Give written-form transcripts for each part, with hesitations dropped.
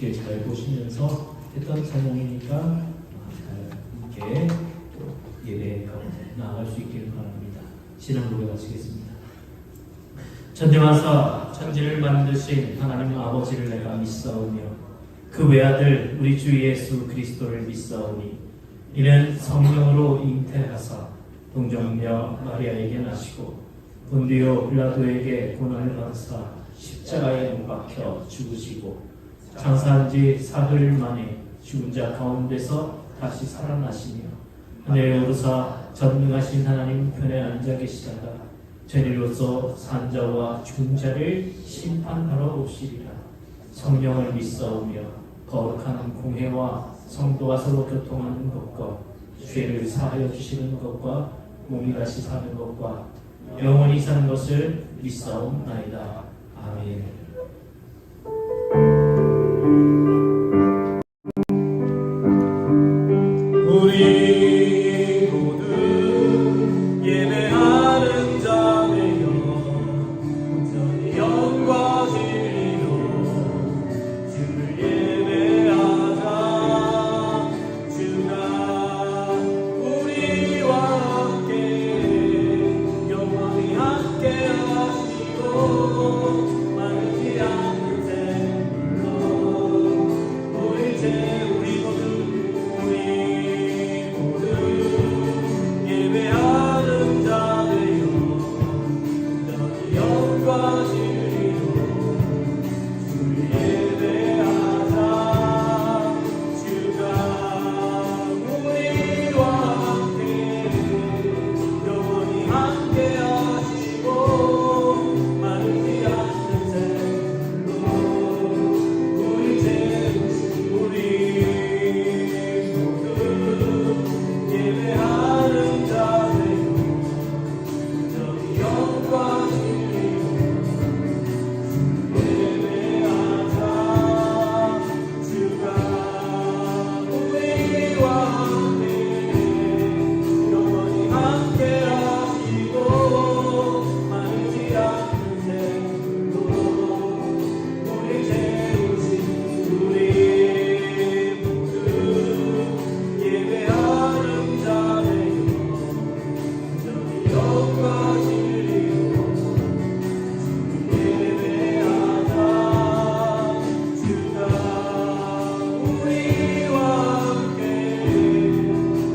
주께 잘 보시면서 했던 설명이니까 잘 있게 예배 가운데 나아갈 수 있기를 바랍니다. 신앙 고백하시겠습니다. 전대만사 천지를 만드신 하나님 아버지를 내가 믿사오며 그 외아들 우리 주 예수 그리스도를 믿사오니 이는 성령으로 잉태하사 동정녀 마리아에게 나시고 본디오 빌라도에게 고난을 받으사 십자가에 못 박혀 죽으시고 장사한 지 사흘 만에 죽은 자 가운데서 다시 살아나시며 하늘에 오르사 전능하신 하나님 편에 앉아 계시다가 죄인으로서 산 자와 죽은 자를 심판하러 오시리라. 성령을 믿사오며 거룩한 공회와 성도가 서로 교통하는 것과 죄를 사하여 주시는 것과 몸이 다시 사는 것과 영원히 사는 것을 믿사옵나이다. 아멘. 우리 모두 예배하는 자매여 온전히 영과 진리로 주를 예배하자. 주가 우리와 함께 영원히 함께 하시고 마르지 않는 샘물로 우리 죄 우리 모두 예배하는 자들요 온전히 영과 진리로 주를 예배하자. 주가 우리와 함께 영원히 함께 하시고 마르지 않는 샘물로 우리 죄 우리 모두 예배하는 자들요 온전히 영과 진리로 예배하자. 주가 우리와 함께 영원히 함께 하시고 마르지 않는 샘물로 우리 죄우신 우리 모두 예배하는 자들요 온전히 영과 진리로 예배하자. 주가 우리와 함께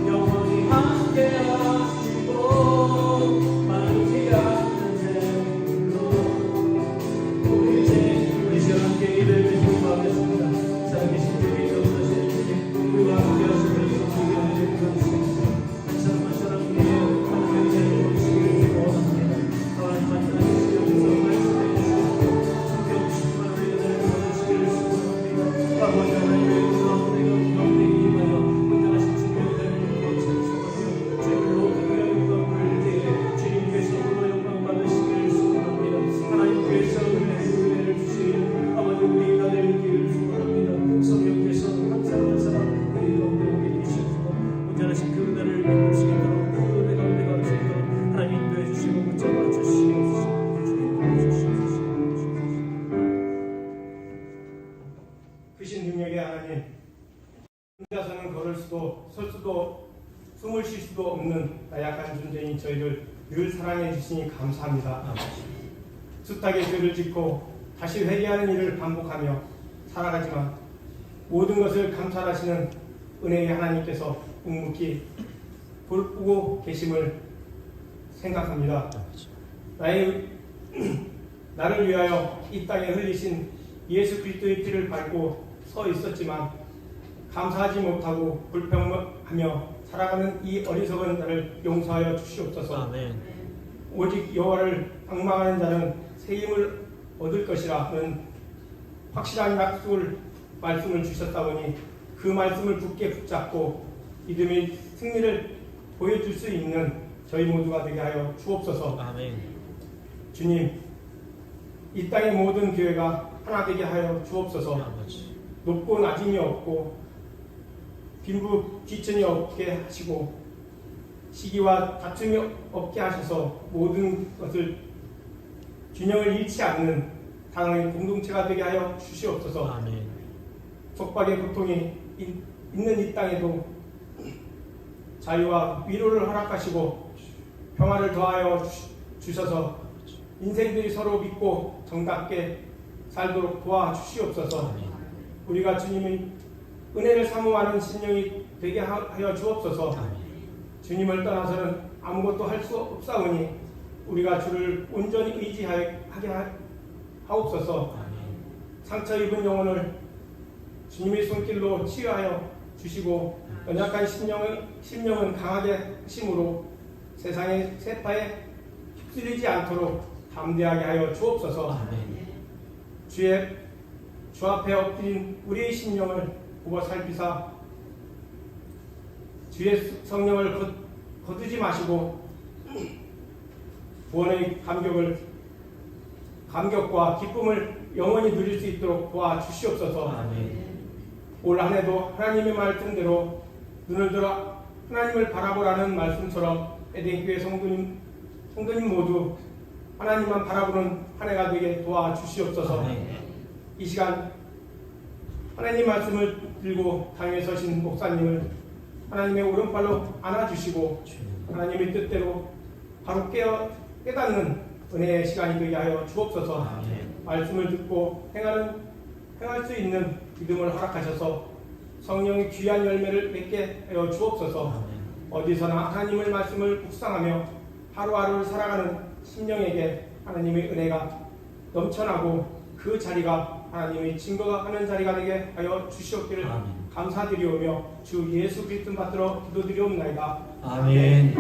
영원히 함께 하시고 마르지 않는 샘물로 우리 시간 함께 예배를 주고받겠습니다. 살아계신 주의 역사실 주님 우리와 함께 하시는 주의 은혜를 부어주시옵소서. 한 사람 한 사람 위에 하나님의 은혜를 부어주시기를 원합니다. 하나님 말씀하시옵소서. 말씀해 주시옵소서. 함께 오시기만 우리 은혜를 부어주시기를 축원합니다. 아버지 하나님의 은혜가 가운데 임하여 온전하신 주의 은혜를 부어주시옵소서. 죄를 높이며 영광을 드리게 주님께서 홀로 영광 받으시기를 축원합니다. 하나님께서 은혜를 주시기를 아버지 우리가 내리기를 축원합니다. 성령께서 한 사람 한 사람 우리 가운데 계시옵소서. 온전하신 그 은혜를 베풀 수 있도록 그 은혜 가운데 갈 수 있도록 하나님 인도해 주시고 붙잡아 주시옵소서. 주님 주시옵소서. 크신 능력의 하나님, 혼자서는 걸을 수도 설 수도 숨을 쉴 수도 없는 나약한 존재인 저희를 늘 사랑해 주시니 감사합니다. 숱하게 죄를 짓고 다시 회개하는 일을 반복하며 살아가지만 모든 것을 감찰하시는 은혜의 하나님께서 묵묵히 돌보고 계심을 생각합니다. 나를 위하여 이 땅에 흘리신 예수 그리스도의 피를 밟고 서 있었지만 감사하지 못하고 불평하며 살아가는 이 어리석은 나를 용서하여 주시옵소서. 아멘. 오직 여호와를 방망하는 자는 새 힘을 얻을 것이라는 확실한 말씀을 주셨다 보니 그 말씀을 굳게 붙잡고 믿음의 승리를 보여줄 수 있는 저희 모두가 되게 하여 주옵소서. 아멘. 주님, 이 땅의 모든 교회가 하나 되게 하여 주옵소서. 아버지. 높고 낮음이 없고 빈부 귀천이 없게 하시고 시기와 다툼이 없게 하셔서 모든 것을 균형을 잃지 않는 하나님의 공동체가 되게 하여 주시옵소서. 아멘. 속박의 고통이 있는 이 땅에도 자유와 위로를 허락하시고 평화를 더하여 주셔서 인생들이 서로 믿고 정답게 살도록 도와주시옵소서. 우리가 주님의 은혜를 사모하는 심령이 되게 하여 주옵소서. 주님을 떠나서는 아무것도 할 수 없사오니 우리가 주를 온전히 의지하게 하옵소서. 상처 입은 영혼을 주님의 손길로 치유하여 주시고 연약한 심령은 강하게 하심으로 세상의 세파에 휩쓸리지 않도록 담대하게 하여 주옵소서. 주 앞에 엎드린 우리의 심령을 보고 살피사 주의 성령을 거두지 마시고 구원의 감격과 기쁨을 영원히 누릴 수 있도록 도와주시옵소서. 올 한 해도 하나님의 말씀대로 눈을 들어 하나님을 바라보라는 말씀처럼 에덴교회 성도님 모두 하나님만 바라보는 한 해가 되게 도와주시옵소서. 이 시간 하나님 말씀을 들고 당에 서신 목사님을 하나님의 오른팔로 안아주시고 하나님의 뜻대로 바로 깨닫는 은혜의 시간이 되게 하여 주옵소서. 말씀을 듣고 행할 수 있는 믿음을 허락하셔서 성령의 귀한 열매를 맺게 하여 주옵소서. 어디서나 하나님의 말씀을 묵상하며 하루하루를 살아가는 심령에게 하나님의 은혜가 넘쳐나고 그 자리가 하나님의 증거가 하는 자리가 되게 하여 주시옵기를 감사드리오며 주 예수 그리스도 받들어 기도드리옵나이다. 아멘.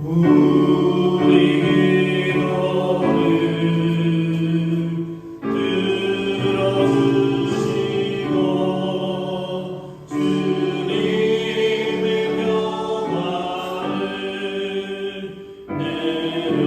우리 기도를 들어주시고 주님의 평화를 내려주소서. 아멘.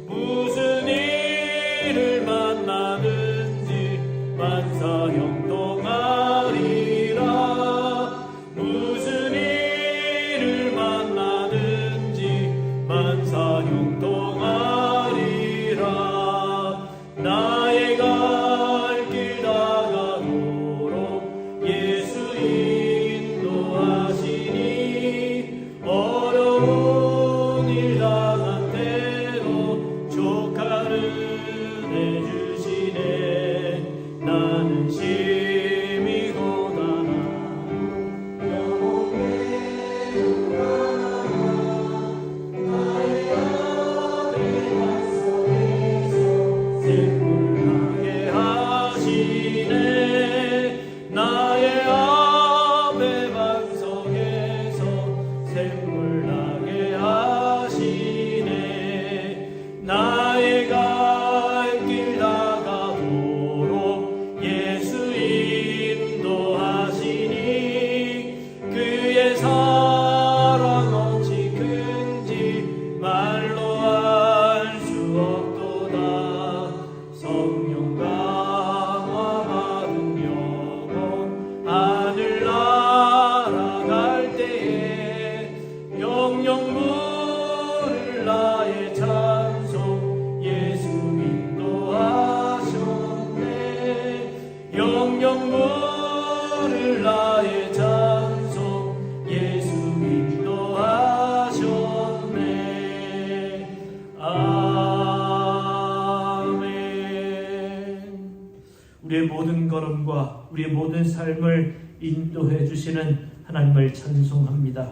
무슨 일을 만나든지 만사형통하리라. 무슨 일을 만나든지 만사형통하리라. 나의 갈 길 다가도록 예수 인도하시니 어려운 일 당한 때도 조카를 내주시네. 나는 심히 고단하고 영혼의 나의 앞에 반석에서 샘물나게 하시네. 나의 앞에 반석에서 샘물나게 하시네. 나의 갈 길 다가도록 예수 인도하시니 그의 사랑 어찌 큰지 말로 알 수 없도다. 성령 강화받은 영혼 하늘 날아갈 때에 영영 부를 나의 찬송 예수 인도하셨네. 영영 부를 나의 찬송 예수 인도하셨네. 아멘. 우리의 모든 걸음과 우리의 모든 삶을 인도해 주시는 하나님을 찬송합니다.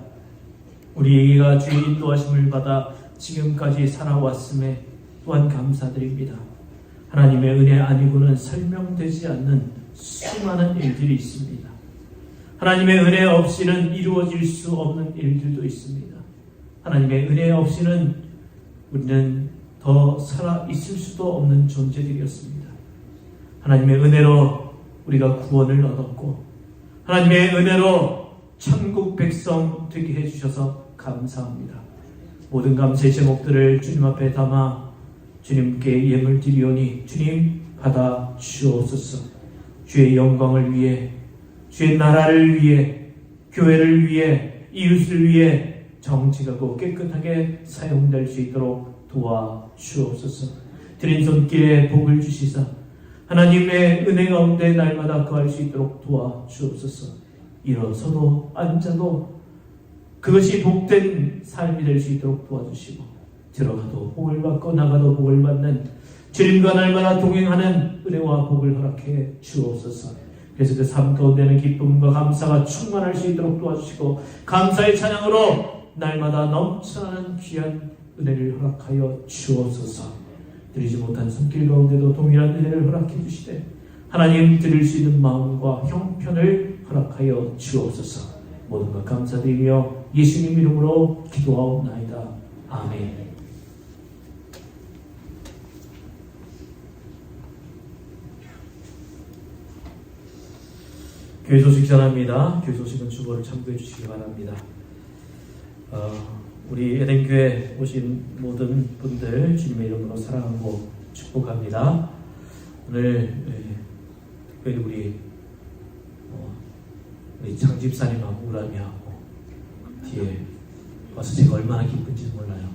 우리가 주의 인도하심을 받아 지금까지 살아왔음에 또한 감사드립니다. 하나님의 은혜 아니고는 설명되지 않는 수많은 일들이 있습니다. 하나님의 은혜 없이는 이루어질 수 없는 일들도 있습니다. 하나님의 은혜 없이는 우리는 더 살아있을 수도 없는 존재들이었습니다. 하나님의 은혜로 우리가 구원을 얻었고 하나님의 은혜로 천국 백성 되게 해주셔서 감사합니다. 모든 감사의 제목들을 주님 앞에 담아 주님께 예물 드리오니 주님 받아 주옵소서. 주의 영광을 위해, 주의 나라를 위해, 교회를 위해, 이웃을 위해 정직하고 깨끗하게 사용될 수 있도록 도와주옵소서. 드린 손길에 복을 주시사 하나님의 은혜 가운데 날마다 거할 수 있도록 도와주옵소서. 일어서도 앉아도 그것이 복된 삶이 될 수 있도록 도와주시고 들어가도 복을 받고 나가도 복을 받는 주님과 날마다 동행하는 은혜와 복을 허락해 주옵소서. 그래서 그 삶 가운데는 기쁨과 감사가 충만할 수 있도록 도와주시고 감사의 찬양으로 날마다 넘쳐나는 귀한 은혜를 허락하여 주옵소서. 드리지 못한 손길 가운데도 동일한 은혜를 허락해 주시되 하나님 드릴 수 있는 마음과 형편을 허락하여 주옵소서. 모든 것 감사드리며 예수님 이름으로 기도하옵나이다. 아멘. 교회 소식 전합니다. 교회 소식은 주보를 참고해 주시기 바랍니다. 우리 에덴교회 오신 모든 분들 주님의 이름으로 사랑하고 축복합니다. 오늘 특별히 우리 장집사님하고 우람이하고 뒤에 와서 제가 얼마나 기쁜지 몰라요.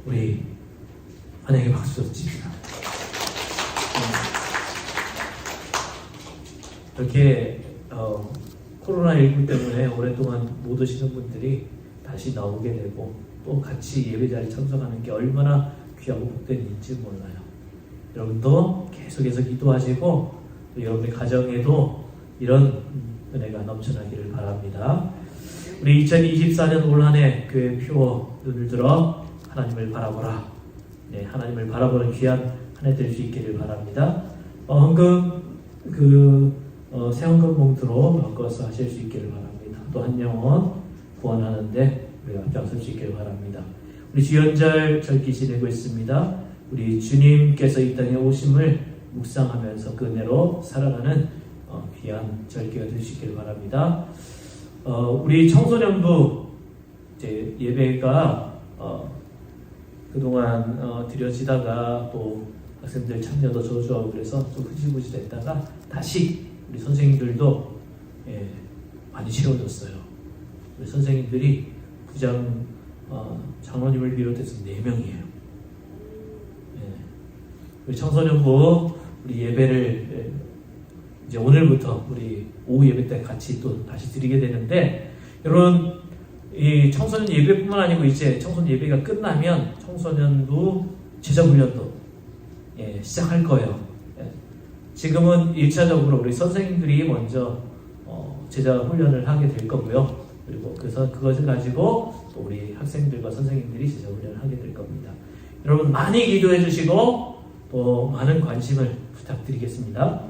우리 환영의 박수 칩시다. 이렇게 코로나19 때문에 오랫동안 못 오시는 분들이 다시 나오게 되고 또 같이 예배 자리에 참석하는 게 얼마나 귀하고 복된 일인지 몰라요. 여러분도 계속해서 기도하시고 또 여러분의 가정에도 이런 은혜가 넘쳐나기를 바랍니다. 우리 2024년 올 한해 교회 표 눈을 들어 하나님을 바라보라. 네, 하나님을 바라보는 귀한 한 해 될 수 있기를 바랍니다. 헌금 새헌금 봉투로 바꿔서 하실 수 있기를 바랍니다. 또 한 영혼 구원하는데 우리가 앞장설 수 있기를 바랍니다. 우리 주연절 절기 지내고 있습니다. 우리 주님께서 이 땅에 오심을 묵상하면서 그 은혜로 살아가는 귀한 절기가 될 수 있기를 바랍니다. 우리 청소년부 이제 예배가 그동안 드려지다가 또 학생들 참여도 저조하고 그래서 좀 흐지부지 됐다가 다시 우리 선생님들도 많이 채워졌어요. 우리 선생님들이 부장 장로님을 비롯해서 4명이에요. 우리 청소년부 우리 예배를 이제 오늘부터 우리 오후 예배 때 같이 또 다시 드리게 되는데, 여러분 이 청소년 예배뿐만 아니고 이제 청소년 예배가 끝나면 청소년부 제자훈련도 시작할 거예요. 지금은 1차적으로 우리 선생님들이 먼저 제자훈련을 하게 될 거고요. 그리고 그래서 그것을 가지고 또 우리 학생들과 선생님들이 제자훈련을 하게 될 겁니다. 여러분 많이 기도해 주시고 또 많은 관심을 부탁드리겠습니다.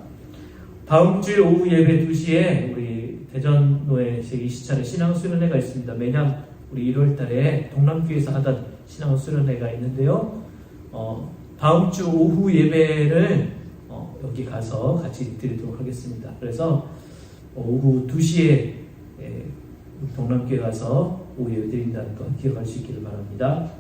다음 주 오후 예배 2시에 우리 대전노회 제20차례 신앙수련회가 있습니다. 매년 우리 1월달에 동남교회에서 하던 신앙수련회가 있는데요. 다음 주 오후 예배를 여기 가서 같이 드리도록 하겠습니다. 그래서 오후 2시에 동남교회 가서 오후 예배 드린다는 것 기억할 수 있기를 바랍니다.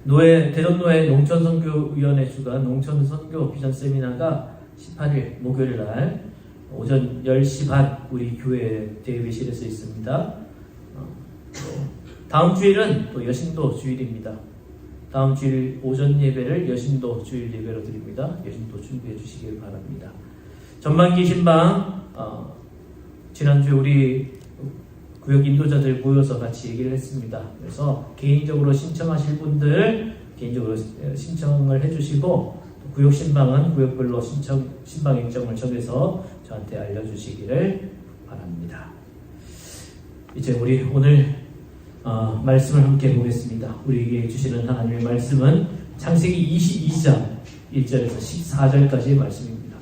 대전노회 농촌선교위원회 주관 농촌선교 비전 세미나가 18일 목요일 날 오전 10시 반 우리 교회 대회실에서 있습니다. 다음 주일은 또 여신도 주일입니다. 다음 주일 오전 예배를 여신도 주일 예배로 드립니다. 여신도 준비해 주시길 바랍니다. 전반기 신방 지난주에 우리 구역 인도자들 모여서 같이 얘기를 했습니다. 그래서 개인적으로 신청하실 분들 개인적으로 신청을 해주시고, 구역 신방은 구역별로 신방 일정을 정해서 저한테 알려주시기를 바랍니다. 이제 우리 오늘 말씀을 함께 보겠습니다. 우리에게 주시는 하나님의 말씀은 창세기 22장 1절에서 14절까지의 말씀입니다.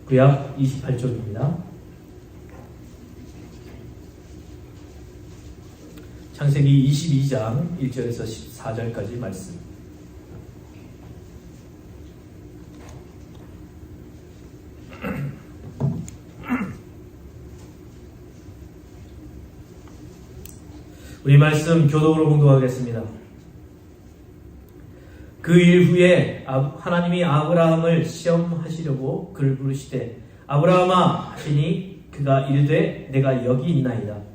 구약 28쪽입니다. 창세기 22장 1절에서 14절까지 말씀. 우리 말씀 교독으로 공독하겠습니다. 그 일 후에 하나님이 아브라함을 시험하시려고 그를 부르시되 아브라함아 하시니 그가 이르되 내가 여기 있나이다.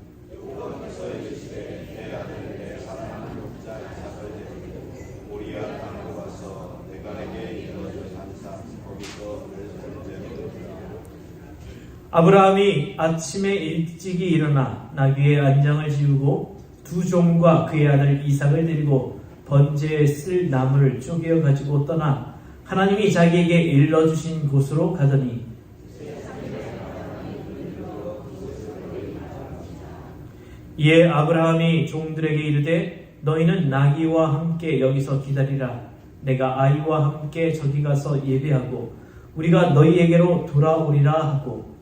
아브라함이 아침에 일찍이 일어나 나귀의 안장을 지우고 두 종과 그의 아들 이삭을 데리고 번제에 쓸 나무를 쪼개어 가지고 떠나 하나님이 자기에게 일러주신 곳으로 가더니 이에 아브라함이 종들에게 이르되 너희는 나귀와 함께 여기서 기다리라. 내가 아이와 함께 저기 가서 예배하고 우리가 너희에게로 돌아오리라 하고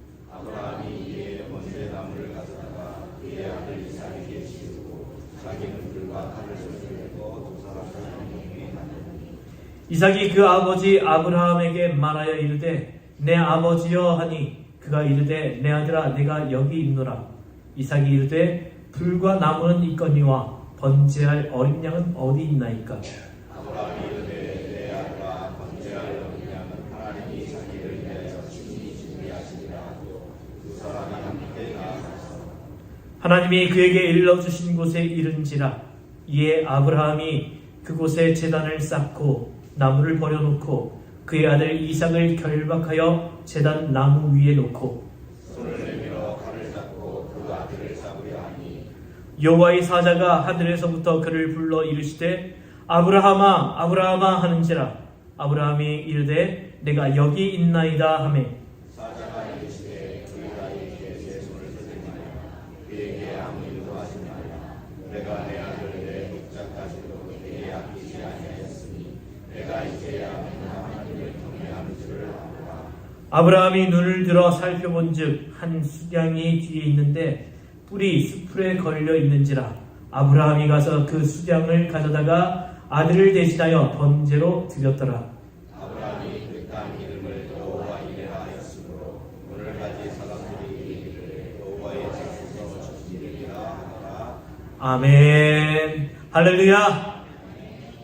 이삭이 그 아버지 아브라함에게 말하여 이르되 내 아버지여 하니 그가 이르되 내 아들아 내가 여기 있노라. 이삭이 이르되 불과 나무는 있거니와 번제할 어린 양은 어디 있나이까. 아브라함이 이르되 내 아들아 번제할 어린 양은 하나님이 자기를 위하여 친히 준비하시리라 하고 두 사람이 함께 나아가서 하나님이 그에게 일러주신 곳에 이른지라. 이에 아브라함이 그곳에 제단을 쌓고 나무를 버려놓고 그의 아들 이삭을 결박하여 제단 나무 위에 놓고 손을 내밀어 칼을 잡고 그 아들을 잡으려 하니 여호와의 사자가 하늘에서부터 그를 불러 이르시되 아브라함아 아브라함아 하는지라. 아브라함이 이르되 내가 여기 있나이다 하매 사자가 이르시되 그가 이에게 제 손을 쓰지 말라. 그에게 아무 일도 하지 말라. 내가 내 아들을 내 목자까지도 그에게 아끼지 아니하였으니 내가 이제야 하나님을 경외하는 줄을 알라. 아브라함이 눈을 들어 살펴본즉 한 수량이 뒤에 있는데 뿔이 수풀에 걸려 있는지라. 아브라함이 가서 그 수량을 가져다가 아들을 대신하여 번제로 드렸더라. 아브라함이 그 땅 이름을 여호와 이레라 하였으므로 오늘까지 사람들이 이르기를 여호와의 집에서 주시리라 하더라. 아멘. 할렐루야.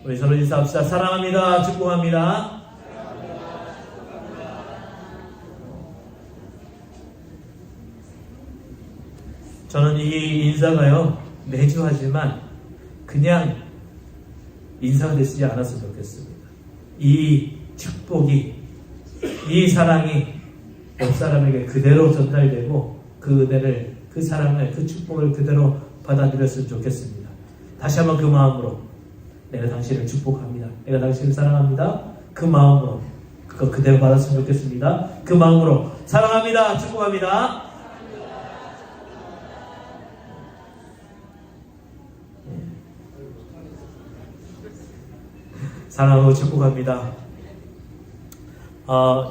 우리 서로 인사합시다. 사랑합니다. 축복합니다. 저는 이 인사가요 매주 하지만 그냥 인사가 됐지 않았으면 좋겠습니다. 이 축복이, 이 사랑이 옆 사람에게 그대로 전달되고 그 은혜를, 그 사랑을, 그 축복을 그대로 받아들였으면 좋겠습니다. 다시 한번 그 마음으로 내가 당신을 축복합니다. 내가 당신을 사랑합니다. 그 마음으로 그거 그대로 받았으면 좋겠습니다. 그 마음으로 사랑합니다. 축복합니다. 사랑하고 축복합니다.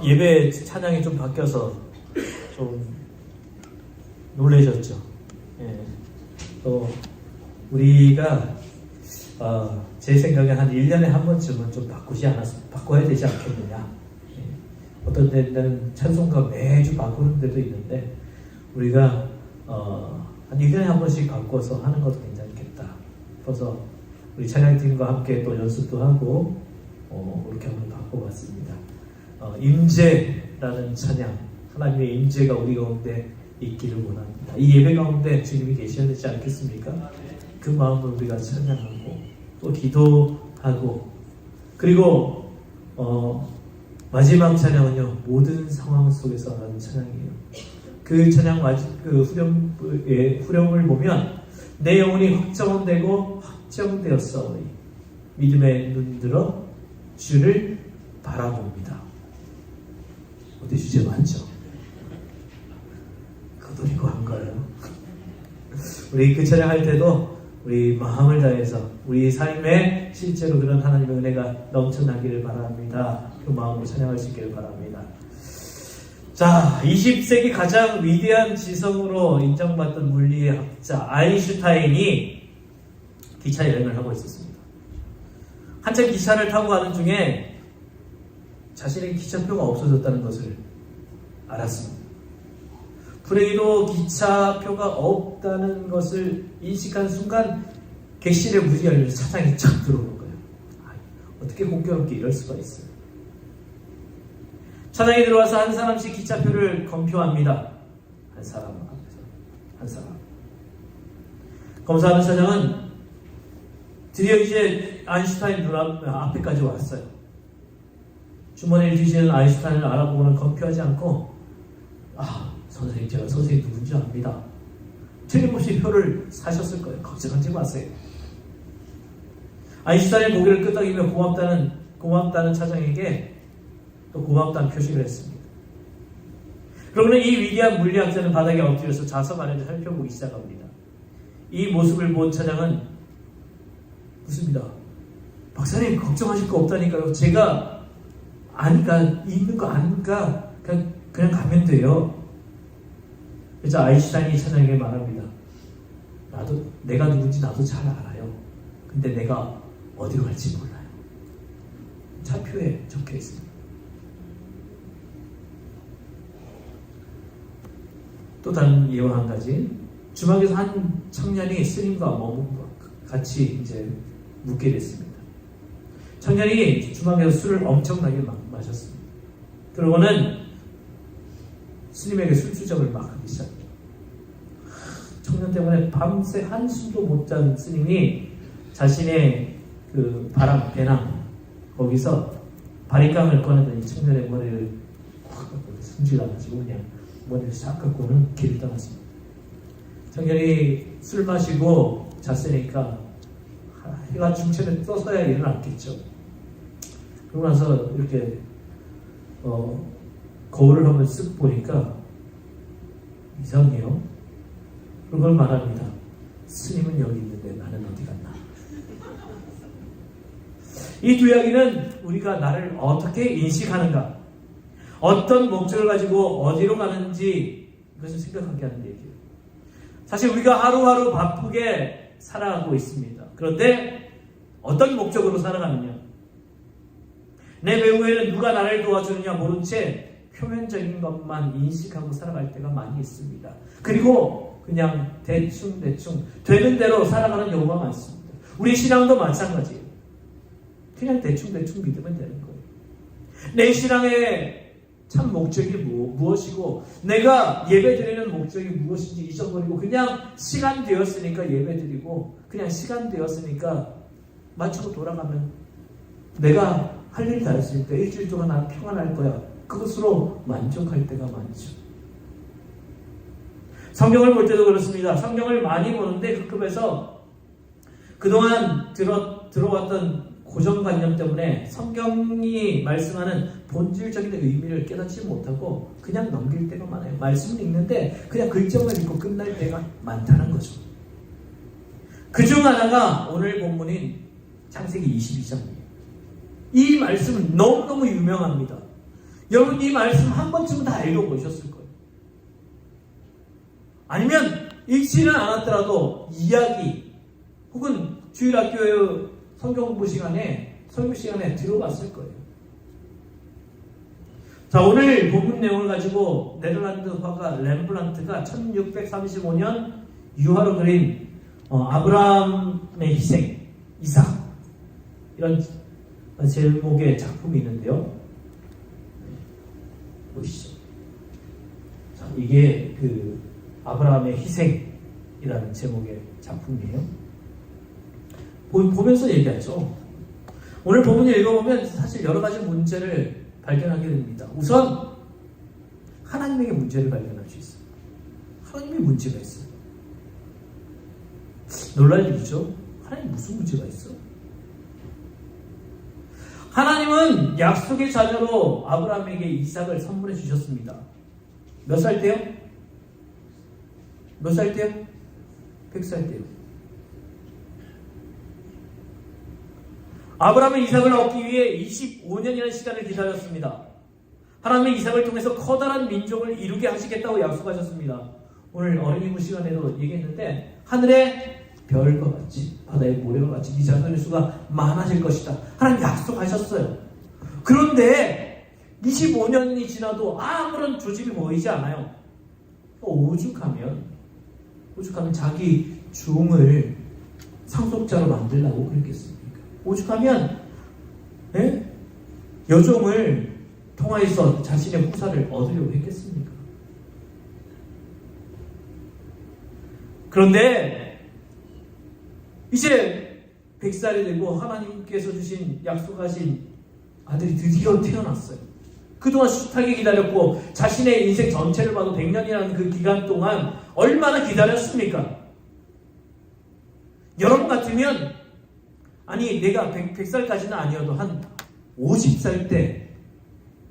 예배 찬양이 좀 바뀌어서 좀 놀라셨죠. 예. 또 우리가 제 생각에 한 1년에 한 번쯤은 좀 바꿔야 되지 않겠느냐. 예. 어떤 데는 찬송가 매주 바꾸는 데도 있는데 우리가 한 1년에 한 번씩 바꿔서 하는 것도 괜찮겠다. 그래서 우리 찬양팀과 함께 또 연습도 하고 그렇게 한번 바꿔봤습니다. 임재라는 찬양, 하나님의 임재가 우리 가운데 있기를 원합니다. 이 예배 가운데 주님이 계셔야 되지 않겠습니까? 그 마음으로 우리가 찬양하고 또 기도하고 그리고 마지막 찬양은요 모든 상황 속에서 하는 찬양이에요. 그 찬양 그 후렴을 보면 내 영혼이 확정되고 확정되었사오니 믿음의 눈 들어 주를 바라봅니다. 어디 주제 맞죠? 그 노리고 한 거예요. 우리 그 찬양할 때도 우리 마음을 다해서 우리 삶에 실제로 그런 하나님의 은혜가 넘쳐나기를 바랍니다. 그 마음으로 찬양할 수 있기를 바랍니다. 자, 20세기 가장 위대한 지성으로 인정받던 물리의 학자 아인슈타인이 기차 여행을 하고 있었습니다. 한참 기차를 타고 가는 중에 자신의 기차표가 없어졌다는 것을 알았습니다. 불행히도 기차표가 없다는 것을 인식한 순간 객실의 문이 열려서 차장이 쫙 들어오는 거예요. 어떻게 공교롭게 이럴 수가 있어요. 차장이 들어와서 한 사람씩 기차표를 검표합니다. 한 사람 앞에서 한 사람. 검사하는 차장은 드디어 이제 아인슈타인 앞에까지 왔어요. 주머니를 뒤지는 아인슈타인을 알아보고는 검표하지 않고 선생님, 제가 선생님 누군지 압니다. 틀림없이 표를 사셨을 거예요. 걱정하지 마세요. 아인슈타인의 고개를 끄덕이며 고맙다는 차장에게 또 고맙다는 표시를 했습니다. 그러고는 이 위대한 물리학자는 바닥에 엎드려서 자석 아래를 살펴보기 시작합니다. 이 모습을 본 차장은 묻습니다. 박사님, 걱정하실 거 없다니까요. 제가 아니까, 있는 거 아니까 그냥 가면 돼요. 그래서 아인슈타인이 차장에게 말합니다. 내가 누군지 나도 잘 알아요. 근데 내가 어디로 갈지 몰라요. 차표에 적혀 있습니다. 또 다른 예화 한 가지. 주막에서 한 청년이 스님과 같이 이제 묵게 됐습니다. 청년이 주막에서 술을 엄청나게 마셨습니다. 그러고는 스님에게 술주정을 막 하기 시작합니다. 청년 때문에 밤새 한숨도 못 잔 스님이 자신의 그 배낭 거기서 바리깡을 꺼내더니 청년의 머리를 확 깎고 승질나가지고 그냥 머리를 싹 깎고는 길을 떠났습니다. 청년이 술 마시고 잤으니까 해가 중천에 떠서야 일어났겠죠. 그러고 나서 이렇게 거울을 한번 쓱 보니까 이상해요. 그걸 말합니다. 스님은 여기 있는데 나는 어디 갔나. 이 두 이야기는 우리가 나를 어떻게 인식하는가, 어떤 목적을 가지고 어디로 가는지 이것을 생각하게 하는 얘기예요. 사실 우리가 하루하루 바쁘게 살아가고 있습니다. 그런데 어떤 목적으로 살아가느냐, 내 배후에는 누가 나를 도와주느냐 모른 채 표면적인 것만 인식하고 살아갈 때가 많이 있습니다. 그리고 그냥 대충 되는 대로 살아가는 경우가 많습니다. 우리 신앙도 마찬가지예요. 그냥 대충 믿으면 되는 거예요. 내 신앙의 참 목적이 무엇이고 내가 예배드리는 목적이 무엇인지 잊어버리고 그냥 시간 되었으니까 예배드리고 그냥 시간 되었으니까 마치고 돌아가면 내가 할 일 다 했으니까 일주일 동안 난 평안할 거야. 그것으로 만족할 때가 많죠. 성경을 볼 때도 그렇습니다. 성경을 많이 보는데 그 급에서 그동안 들어왔던 고정관념 때문에 성경이 말씀하는 본질적인 의미를 깨닫지 못하고 그냥 넘길 때가 많아요. 말씀을 읽는데 그냥 글자만 읽고 끝날 때가 많다는 거죠. 그중 하나가 오늘 본문인 창세기 22장이에요. 이 말씀은 너무너무 유명합니다. 여러분 이 말씀 한 번쯤은 다 읽어보셨을 거예요. 아니면 읽지는 않았더라도 이야기 혹은 주일학교의 성경 공부 시간에 설교 시간에 들어봤을 거예요. 자, 오늘 본문 내용을 가지고 네덜란드 화가 렘브란트가 1635년 유화로 그린 아브라함의 희생, 이삭 이런 제목의 작품이 있는데요. 보시죠. 자, 이게 그 아브라함의 희생이라는 제목의 작품이에요. 보면서 얘기하죠. 오늘 본문을 읽어보면 사실 여러 가지 문제를 발견하게 됩니다. 우선 하나님에게 문제를 발견할 수 있어요. 하나님의 문제가 있어요. 놀랄 일이죠. 하나님 무슨 문제가 있어? 하나님은 약속의 자녀로 아브라함에게 이삭을 선물해 주셨습니다. 몇 살 때요? 몇 살 때요? 100살 때요. 아브라함은 이삭을 얻기 위해 25년이라는 시간을 기다렸습니다. 하나님은 이삭을 통해서 커다란 민족을 이루게 하시겠다고 약속하셨습니다. 오늘 어린이부 시간에도 얘기했는데 하늘에 별과 같이 바다의 모래와 같이 네 자손의 수가 많아질 것이다. 하나님 약속하셨어요. 그런데 25년이 지나도 아무런 조짐이 보이지 않아요. 오죽하면 자기 종을 상속자로 만들려고 그랬겠습니까? 오죽하면 여종을 통하여서 자신의 후사를 얻으려고 했겠습니까? 그런데 이제 100살이 되고 하나님께서 주신 약속하신 아들이 드디어 태어났어요. 그동안 숱하게 기다렸고 자신의 인생 전체를 봐도 100년이라는 그 기간 동안 얼마나 기다렸습니까? 여러분 같으면 아니 내가 100살까지는 아니어도 한 50살 때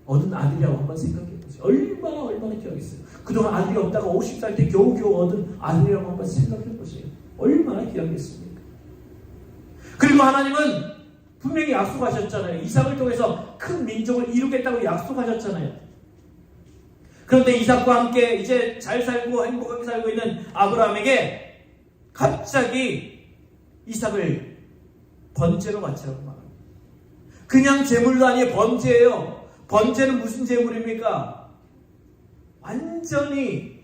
얻은 아들이라고 한번 생각해보세요. 얼마나 귀하겠어요. 그동안 아들이 없다가 50살 때 겨우겨우 얻은 아들이라고 한번 생각해보세요. 얼마나 귀하겠습니까? 그리고 하나님은 분명히 약속하셨잖아요. 이삭을 통해서 큰 민족을 이루겠다고 약속하셨잖아요. 그런데 이삭과 함께 이제 잘 살고 행복하게 살고 있는 아브라함에게 갑자기 이삭을 번제로 바치라고 말합니다. 그냥 제물도 아니에요. 번제예요. 번제는 무슨 제물입니까? 완전히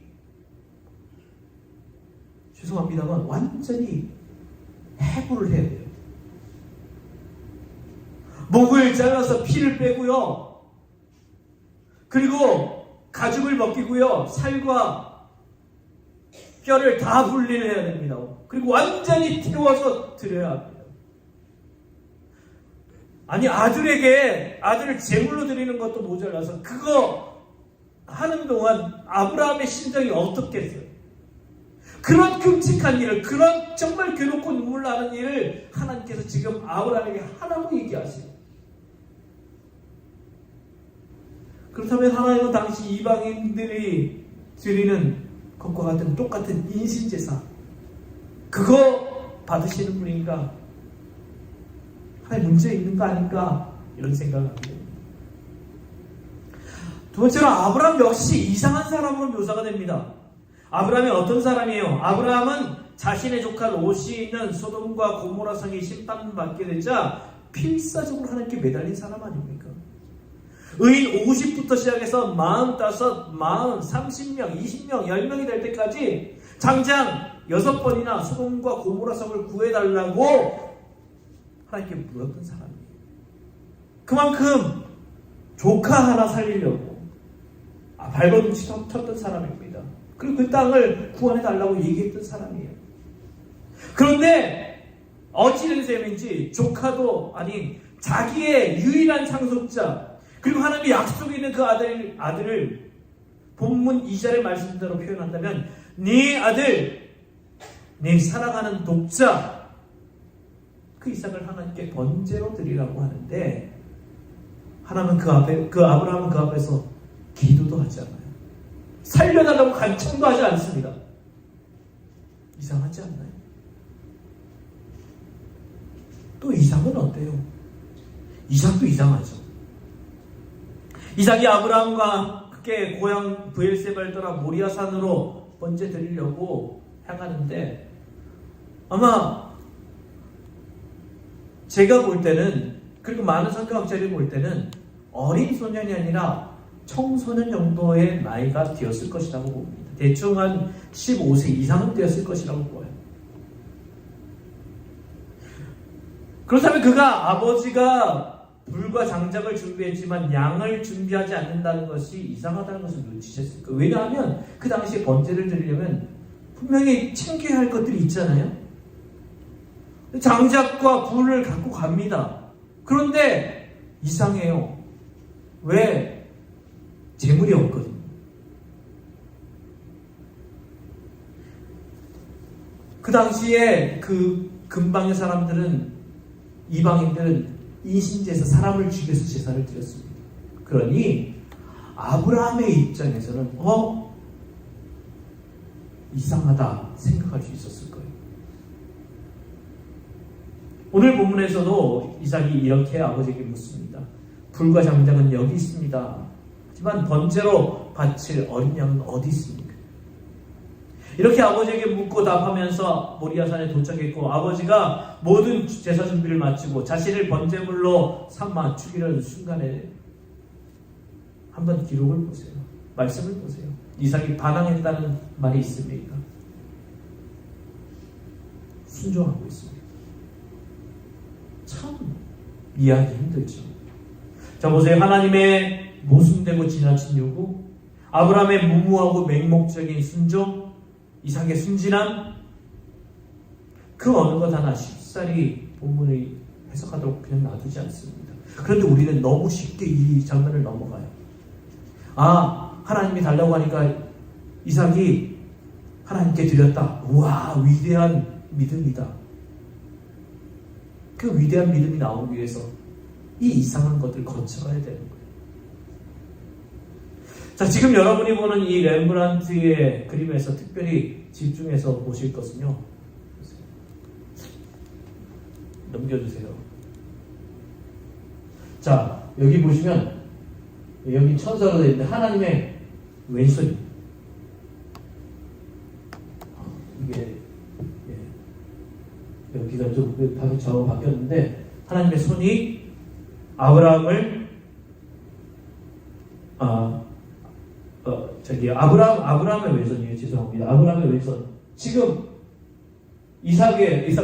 죄송합니다만 완전히 해부를 해야 돼요. 목을 잘라서 피를 빼고요. 그리고 가죽을 벗기고요. 살과 뼈를 다 분리를 해야 됩니다. 그리고 완전히 태워서 드려야 합니다. 아니 아들을 제물로 드리는 것도 모자라서 그거 하는 동안 아브라함의 심정이 어떻겠어요? 그런 끔찍한 일을, 그런 정말 괴롭고 눈물 나는 일을 하나님께서 지금 아브라함에게 하라고 얘기하세요. 그렇다면 하나님은 당시 이방인들이 드리는 것과 같은 똑같은 인신제사 그거 받으시는 분인가? 하나님 문제 있는 거 아닌가? 이런 생각을 하게 됩니다. 두 번째로 아브라함 역시 이상한 사람으로 묘사가 됩니다. 아브라함이 어떤 사람이에요? 아브라함은 자신의 조카 롯이 있는 소돔과 고모라 성이 심판받게 되자 필사적으로 하나님께 매달린 사람 아닙니까? 의인 50부터 시작해서 45, 40, 30명, 20명, 10명이 될 때까지 장장 6번이나 소돔과 고모라 성을 구해달라고 하나님께 물었던 사람이에요. 그만큼 조카 하나 살리려고 발버둥치 쳤던 사람입니다. 그리고 그 땅을 구원해달라고 얘기했던 사람이에요. 그런데 어찌된 셈인지 조카도 아닌 자기의 유일한 상속자 그리고 하나님의 약속이 있는 그 아들을 본문 2절의 말씀대로 표현한다면 네 아들, 네 사랑하는 독자 그 이삭을 하나님께 번제로 드리라고 하는데 하나님은 그 아브라함은 그 앞에서 기도도 하지 않아요. 살려달라고 간청도 하지 않습니다. 이상하지 않나요? 또 이삭은 어때요? 이삭도 이상하죠. 이삭이 아브라함과 함께 고향 브엘세바를 떠나 모리아산으로 번제 드리려고 향하는데 아마 제가 볼 때는 그리고 많은 성경학자들이 볼 때는 어린 소년이 아니라 청소년 정도의 나이가 되었을 것이라고 봅니다. 대충 한 15세 이상은 되었을 것이라고 보아요. 그렇다면 그가 아버지가 불과 장작을 준비했지만 양을 준비하지 않는다는 것이 이상하다는 것을 눈치챘을까? 왜냐하면 그 당시에 번제를 드리려면 분명히 챙겨야 할 것들이 있잖아요. 장작과 불을 갖고 갑니다. 그런데 이상해요. 왜? 재물이 없거든요. 그 당시에 그 근방의 사람들은 이방인들은 인신제사 사람을 죽여서 제사를 드렸습니다. 그러니 아브라함의 입장에서는 이상하다 생각할 수 있었을 거예요. 오늘 본문에서도 이삭이 이렇게 아버지에게 묻습니다. 불과 장작은 여기 있습니다. 하지만 번제로 바칠 어린 양은 어디 있습니까? 이렇게 아버지에게 묻고 답하면서 모리아산에 도착했고 아버지가 모든 제사 준비를 마치고 자신을 번제물로 삼아 죽이려는 순간에 한번 기록을 보세요. 말씀을 보세요. 이삭이 반항했다는 말이 있습니까? 순종하고 있습니다. 참 이해하기 힘들죠. 자 보세요. 하나님의 모순되고 지나친 요구, 아브라함의 무모하고 맹목적인 순종, 이삭의 순진함, 그 어느 것 하나 쉽사리 본문을 해석하도록 그냥 놔두지 않습니다. 그런데 우리는 너무 쉽게 이 장면을 넘어가요. 하나님이 달라고 하니까 이삭이 하나님께 드렸다. 우와, 위대한 믿음이다. 그 위대한 믿음이 나오기 위해서 이 이상한 것들 거쳐야 되는 거예요. 자, 지금 여러분이 보는 이 렘브란트의 그림에서 특별히 집중해서 보실 것은요. 넘겨주세요. 자, 여기 보시면 여기 천사로 되어 있는데 하나님의 왼손이 이게 여기가 좀 좌우 바뀌었는데 하나님의 손이 아브라함을 아브라함의 왼손이에요. 죄송합니다. 아브라함의 왼손. 지금 이삭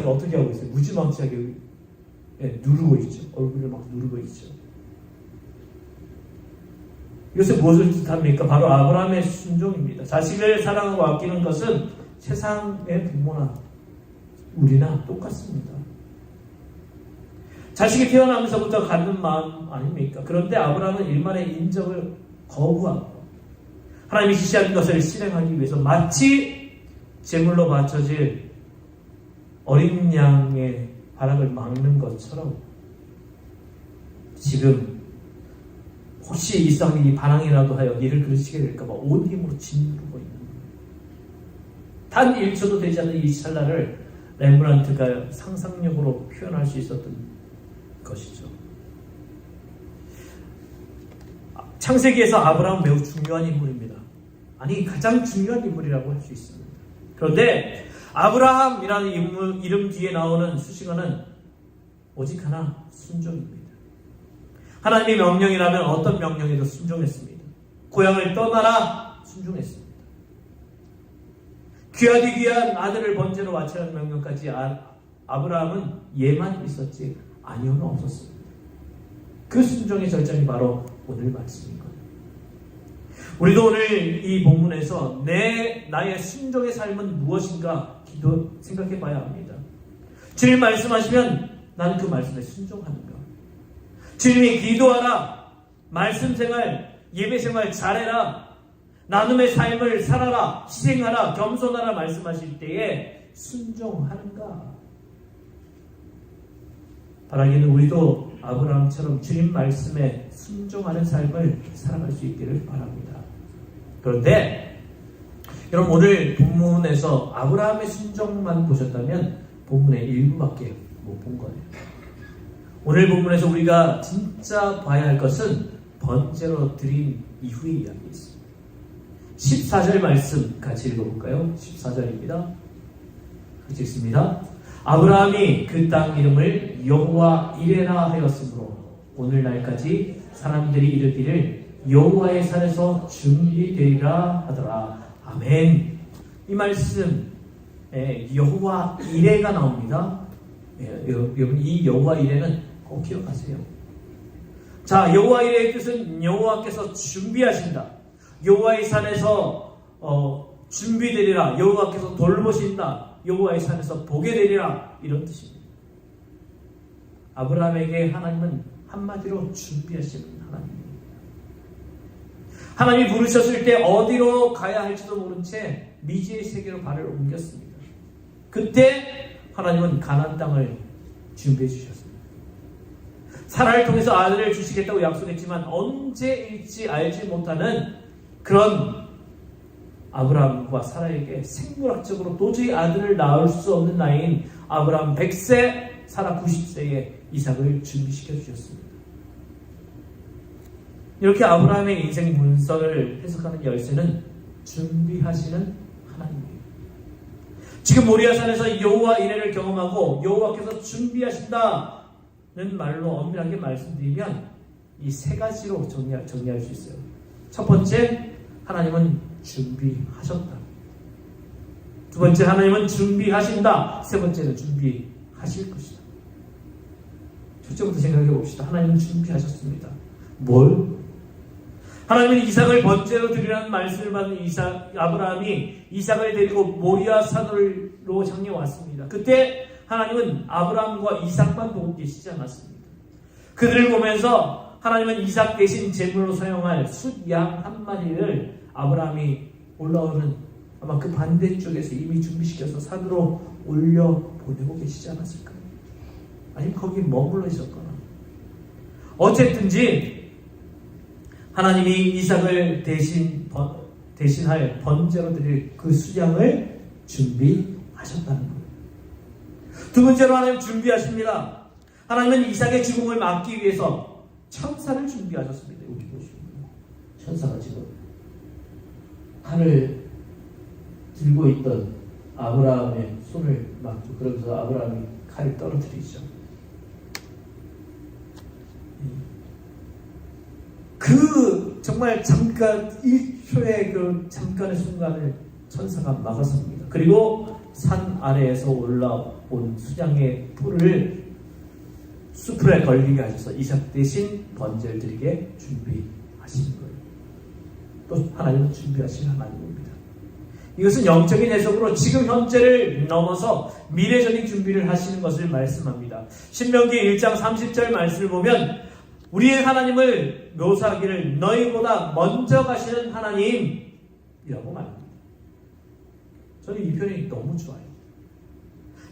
어떻게 하고 있어요? 무지막지하게 누르고 있죠. 얼굴을 막 누르고 있죠. 이것은 무엇을 뜻합니까? 바로 아브라함의 순종입니다. 자식을 사랑하고 아끼는 것은 세상의 부모나 우리나 똑같습니다. 자식이 태어나면서부터 갖는 마음 아닙니까? 그런데 아브라함은 일만의 인정을 거부하고 하나님이 지시하는 것을 실행하기 위해서 마치 제물로 바쳐질 어린 양의 발악을 막는 것처럼 지금 혹시 이삭이 반항이라도 하여 이를 그르치게 될까봐 온 힘으로 짓누르고 있는 거예요. 단 1초도 되지 않는 이 찰나를 렘브란트가 상상력으로 표현할 수 있었던 것이죠. 창세기에서 아브라함은 매우 중요한 인물입니다. 아니, 가장 중요한 인물이라고 할 수 있습니다. 그런데 아브라함이라는 이름 뒤에 나오는 수식어는 오직 하나, 순종입니다. 하나님의 명령이라면 어떤 명령에도 순종했습니다. 고향을 떠나라, 순종했습니다. 귀하디 귀한 아들을 번제로 바치라는 명령까지 아브라함은 예만 있었지 아니오는 없었습니다. 그 순종의 절정이 바로 오늘 말씀인 거예요. 우리도 오늘 이 본문에서 나의 순종의 삶은 무엇인가 생각해 봐야 합니다. 주님 말씀하시면 나는 그 말씀에 순종하는가? 주님이 기도하라, 말씀 생활, 예배 생활 잘해라, 나눔의 삶을 살아라, 희생하라, 겸손하라 말씀하실 때에 순종하는가? 바라기는 우리도 아브라함처럼 주님 말씀에 순종하는 삶을 살아갈 수 있기를 바랍니다. 그런데 여러분 오늘 본문에서 아브라함의 순종만 보셨다면 본문의 일부밖에 못 본 거예요. 오늘 본문에서 우리가 진짜 봐야 할 것은 번제로 드린 이후의 이야기 있습니다. 14절 말씀 같이 읽어볼까요? 14절입니다. 같이 읽습니다. 아브라함이 그 땅 이름을 여호와 이레나 하였으므로 오늘날까지 사람들이 이르기를 여호와의 산에서 준비되리라 하더라. 아멘. 이 말씀 여호와 이레가 나옵니다. 여러분 이 여호와 이레는 꼭 기억하세요. 자, 여호와 이레의 뜻은 여호와께서 준비하신다. 여호와의 산에서 준비되리라. 여호와께서 돌보신다. 여호와의 산에서 보게 되리라. 이런 뜻입니다. 아브라함에게 하나님은 한마디로 준비하시는 하나님입니다. 하나님이 부르셨을 때 어디로 가야 할지도 모른 채 미지의 세계로 발을 옮겼습니다. 그때 하나님은 가나안 땅을 준비해 주셨습니다. 사라를 통해서 아들을 주시겠다고 약속했지만 언제일지 알지 못하는 그런 아브라함과 사라에게 생물학적으로 도저히 아들을 낳을 수 없는 나이인 아브라함 100세, 사라 90세에 이삭을 준비시켜 주셨습니다. 이렇게 아브라함의 인생 문서를 해석하는 열쇠는 준비하시는 하나님이에요. 지금 모리아산에서 여호와 이레를 경험하고 여호와께서 준비하신다는 말로 엄밀하게 말씀드리면 이 세 가지로 정리할 수 있어요. 첫 번째, 하나님은 준비하셨다. 두 번째, 하나님은 준비하신다. 세 번째는 준비하실 것이다. 첫째부터 생각해 봅시다. 하나님은 준비하셨습니다. 뭘? 하나님은 이삭을 번제로 드리라는 말씀을 받은 아브라함이 이삭을 데리고 모리아 산으로 향해 왔습니다. 그때 하나님은 아브라함과 이삭만 보고 계시지 않았습니다. 그들을 보면서 하나님은 이삭 대신 제물로 사용할 숫양 한 마리를 아브라함이 올라오는 아마 그 반대쪽에서 이미 준비시켜서 산으로 올려 보내고 계시지 않았을까요? 아니면 거기 머물러 있었거나. 어쨌든지 하나님이 이삭을 대신할 번제로 드릴 그 수양을 준비하셨다는 거예요. 두 번째로 하나님 준비하십니다. 하나님은 이삭의 죽음을 막기 위해서 천사를 준비하셨습니다. 여기 보시면 천사가 지금 칼을 들고 있던 아브라함의 손을 막고 그러면서 아브라함이 칼을 떨어뜨리죠. 그 정말 잠깐 1초의 그 잠깐의 순간을 천사가 막았습니다. 그리고 산 아래에서 올라온 수양의 뿔을 수풀에 걸리게 하셔서 이삭 대신 번제를 드리게 준비하신 거예요. 또 하나님은 준비하신 하나님입니다. 이것은 영적인 해석으로 지금 현재를 넘어서 미래적인 준비를 하시는 것을 말씀합니다. 신명기 1장 30절 말씀을 보면 우리의 하나님을 묘사하기를 너희보다 먼저 가시는 하나님이라고 말합니다. 저는 이 표현이 너무 좋아요.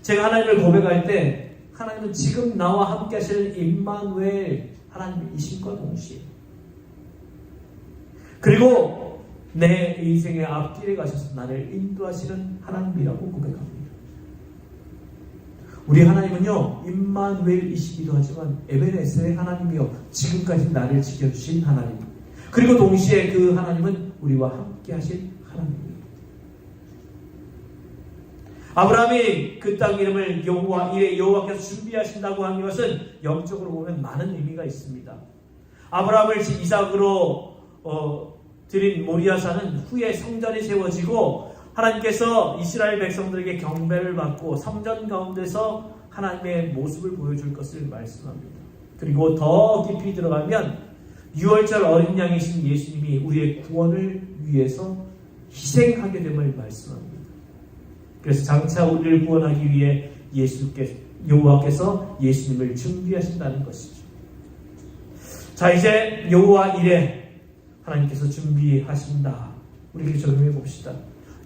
제가 하나님을 고백할 때 하나님은 지금 나와 함께 하시는 임마누엘 하나님이신과 동시에 그리고 내 인생의 앞길에 가셔서 나를 인도하시는 하나님이라고 고백합니다. 우리 하나님은요 임마누엘이시기도 하지만 에베네스의 하나님이요 지금까지 나를 지켜주신 하나님 그리고 동시에 그 하나님은 우리와 함께 하신 하나님입니다. 아브라함이 그 땅 이름을 여호와 이레 여호와께서 준비하신다고 한 것은 영적으로 보면 많은 의미가 있습니다. 아브라함을 이삭으로 드린 모리아산은 후에 성전이 세워지고 하나님께서 이스라엘 백성들에게 경배를 받고 성전 가운데서 하나님의 모습을 보여줄 것을 말씀합니다. 그리고 더 깊이 들어가면 6월절 어린 양이신 예수님이 우리의 구원을 위해서 희생하게 됨을 말씀합니다. 그래서 장차 우리를 구원하기 위해 여호와께서 예수님을 준비하신다는 것이죠. 자, 이제 여호와 이레 하나님께서 준비하신다. 우리에게 적용해 봅시다.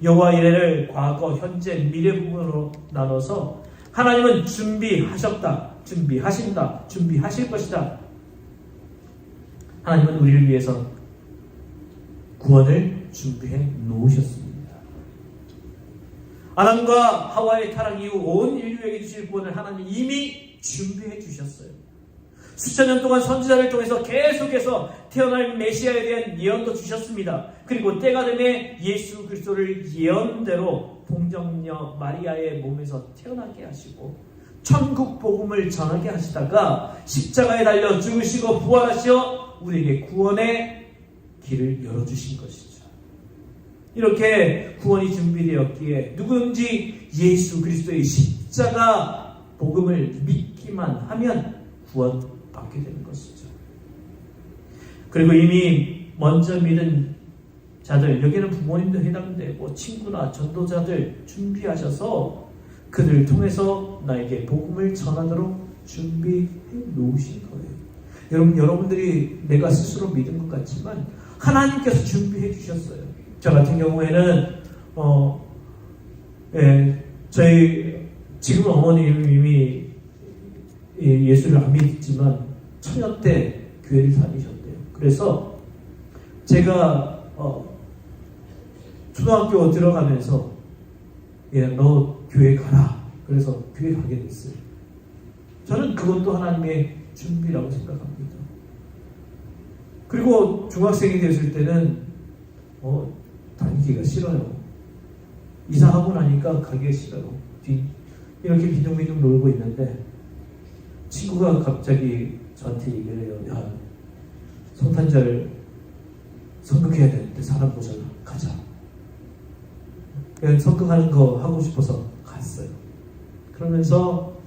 여호와 이레를 과거, 현재, 미래 부분으로 나눠서 하나님은 준비하셨다, 준비하신다, 준비하실 것이다. 하나님은 우리를 위해서 구원을 준비해 놓으셨습니다. 아담과 하와의 타락 이후 온 인류에게 주실 구원을 하나님 이미 준비해 주셨어요. 수천 년 동안 선지자를 통해서 계속해서 태어날 메시아에 대한 예언도 주셨습니다. 그리고 때가 되매 예수 그리스도를 예언대로 동정녀 마리아의 몸에서 태어나게 하시고 천국 복음을 전하게 하시다가 십자가에 달려 죽으시고 부활하시어 우리에게 구원의 길을 열어주신 것이죠. 이렇게 구원이 준비되었기에 누구든지 예수 그리스도의 십자가 복음을 믿기만 하면 구원받게 되는 것이죠. 그리고 이미 먼저 믿은 자들, 여기는 부모님도 해당되고 친구나 전도자들 준비하셔서 그들을 통해서 나에게 복음을 전하도록 준비해 놓으신 거예요. 여러분들이 내가 스스로 믿은 것 같지만 하나님께서 준비해 주셨어요. 저 같은 경우에는 저희 지금 어머님이 이미 예수를 안 믿지만 처녀 때 교회를 다니셨대요. 그래서 제가 초등학교 들어가면서 너 교회 가라. 그래서 교회 가게 됐어요. 저는 그것도 하나님의 준비라고 생각합니다. 그리고 중학생이 됐을 때는 다니기가 싫어요. 이사하고 나니까 가기가 싫어요. 이렇게 빈둥빈둥 놀고 있는데 친구가 갑자기 저한테 얘기를 해요. 야, 성탄절 성극해야 되는데 사람 모자라. 가자. 그냥 성극하는 거 하고 싶어서 갔어요. 그러면서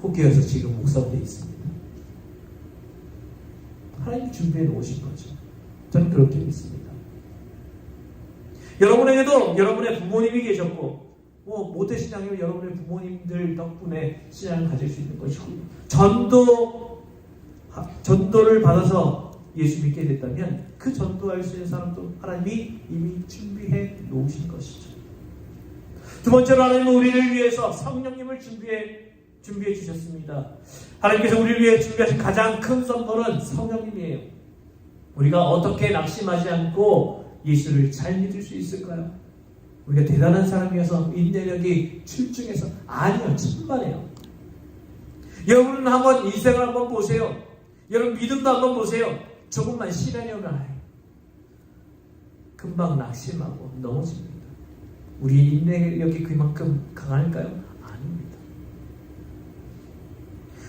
코끼에서 지금 목사가 되어 있습니다. 하나님이 준비해 놓으신 거죠. 저는 그렇게 믿습니다. 여러분에게도 여러분의 부모님이 계셨고 모태신앙이면 여러분의 부모님들 덕분에 신앙을 가질 수 있는 것이고 전도를 받아서 예수 믿게 됐다면 그 전도할 수 있는 사람도 하나님이 이미 준비해 놓으신 것이죠. 두 번째로 하나님은 우리를 위해서 성령님을 준비해 주셨습니다. 하나님께서 우리를 위해 준비하신 가장 큰 선물은 성령님이에요. 우리가 어떻게 낙심하지 않고 예수를 잘 믿을 수 있을까요? 우리가 대단한 사람이어서 인내력이 출중해서 아니요, 천만에요. 여러분은 한번 인생을 한번 보세요. 여러분 믿음도 한번 보세요. 조금만 시련이 오면 금방 낙심하고 넘어집니다. 우리 인내력이 그만큼 강할까요? 아닙니다.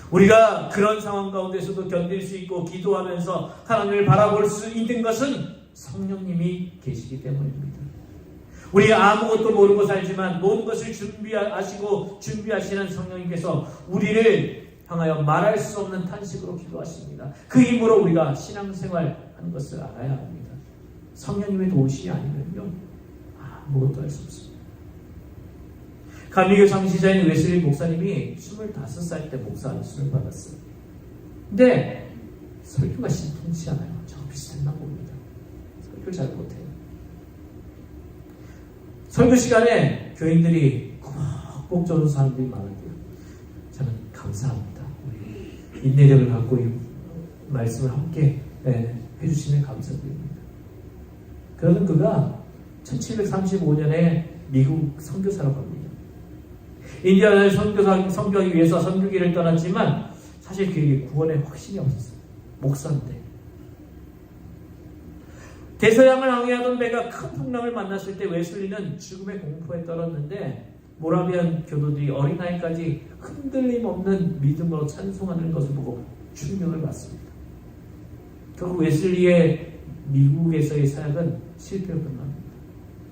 우리가 그런 상황 가운데서도 견딜 수 있고 기도하면서 하나님을 바라볼 수 있는 것은 성령님이 계시기 때문입니다. 우리가 아무것도 모르고 살지만 모든 것을 준비하시는 성령님께서 우리를 향하여 말할 수 없는 탄식으로 기도하십니다. 그 힘으로 우리가 신앙생활하는 것을 알아야 합니다. 성령님의 도우심이 아니면요 아무것도 할 수 없습니다. 감리교 창시자인 웨슬리 목사님이 25살 때 목사 안수를 받았어요. 근데 설교가 신통치 않아요. 저 비슷했나 봅니다. 설교를 잘 못해요. 설교 시간에 교인들이 꼭 저런 사람들이 많은데요. 저는 감사합니다. 우리 인내력을 갖고 이 말씀을 함께 해주시면 감사드립니다. 그러던 그가 1735년에 미국 선교사로 갑니다. 인디아나를 선교하기 위해서 선교기를 떠났지만 사실 그에게 구원의 확신이 없었어요. 목사인데. 대서양을 항해하던 배가 큰 풍랑을 만났을 때 웨슬리는 죽음의 공포에 떨었는데 모라비안 교도들이 어린아이까지 흔들림 없는 믿음으로 찬송하는 것을 보고 충격을 받습니다. 결국 웨슬리의 미국에서의 사역은 실패로 끝납니다.